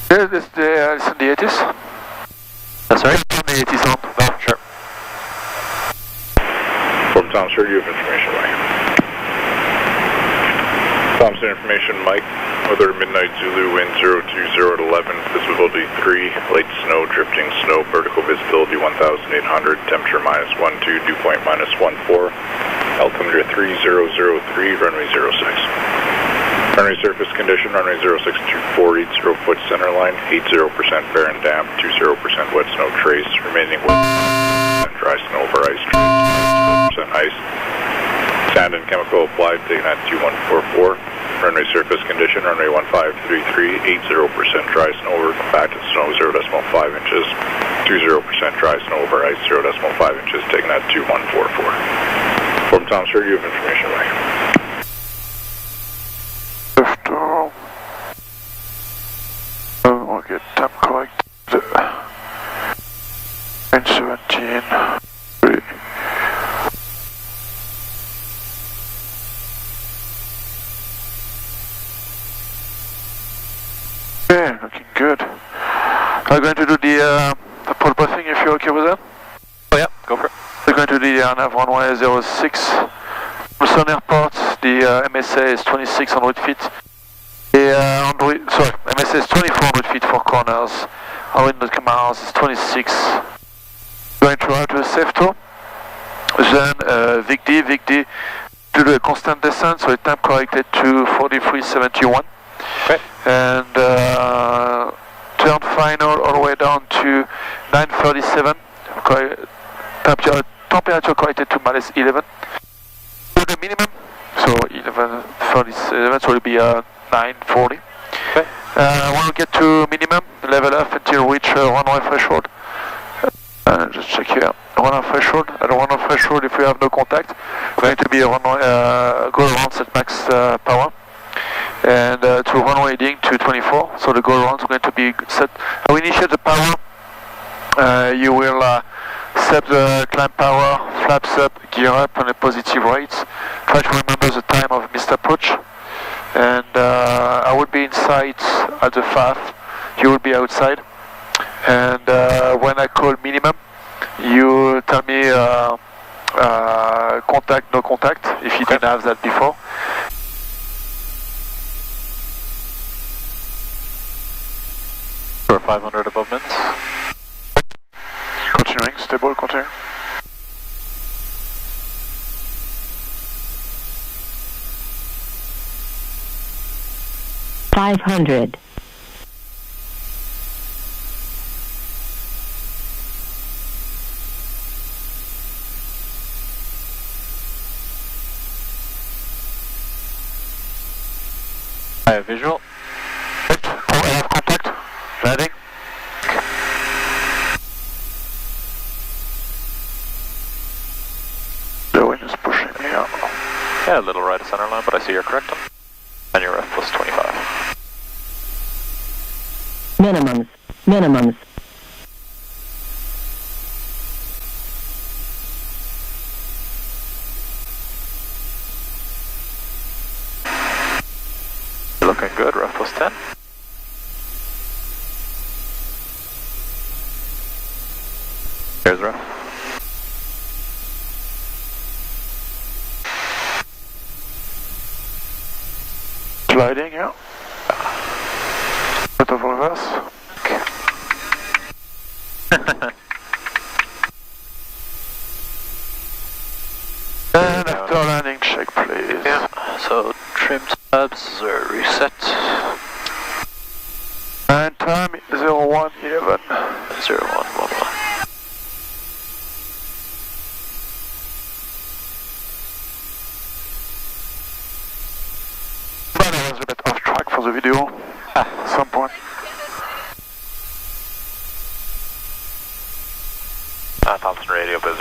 Yeah, it's in the 80s. Sorry? On the 80s on. Oh, sure. From Tom, sir, you have information, Mike. Thompson information, Mike. Weather midnight Zulu, wind 020 at 11, visibility 3, light snow, drifting snow, vertical visibility 1,800, temperature -12, dew point -14, altimeter 3003, runway 06. Runway surface condition, runway 0624, 80-foot center line, 80% barren damp, 20% wet snow trace, remaining wet and dry snow over ice trace, 0% ice. Sand and chemical applied, taking at 2144. Runway surface condition, runway 1533, 80% dry snow over compacted snow, 0.5 inches. 20% dry snow over ice, 0.5 inches, taking at 2144. From Tom, sir, you have information, Mike. We'll get temp correct. 917. Okay, looking good. I'm going to do the pole briefing if you're okay with that. Oh yeah, go for it. We're going to do the nav runway 06. Wilson Airport, the MSA is 2600 feet. MSA is 2400 feet for corners. Our wind.com hours is 26. Going to route to a safe tour. Then VIC-D, to do a constant descent, so it time corrected to 4371. Okay. And turn final all the way down to 937. Temperature corrected to -11. To the minimum, so 1137, so it will be 940. Okay. When we get to minimum, level up until reach runway threshold. Just check here. Runway threshold. At runway threshold, if we have no contact, it's going to be a runway, go around at max power. And to runway heading to 24, so the go around is going to be set. We initiate the power. You will set the climb power, flaps up, gear up on a positive rate. Try to remember the time of missed approach. And I will be inside at the FAF. You will be outside. And when I call minimum, you tell me contact, no contact, if you didn't have that before. For 500 above minutes. Continuing, stable, continue. $500. I have visual. I have contact. Landing. The wind is pushing me out. Yeah, a little right of center line, but I see you're correct. And your F plus 25. Minimums. Looking good, Ref plus 10. Here's Ref. Sliding, yeah. Bit of reverse. Okay. And after landing, check please. Yeah, so trim tabs are reset. And time 0111. 0111. But I was a bit off track for the video at some point. Thompson radio, but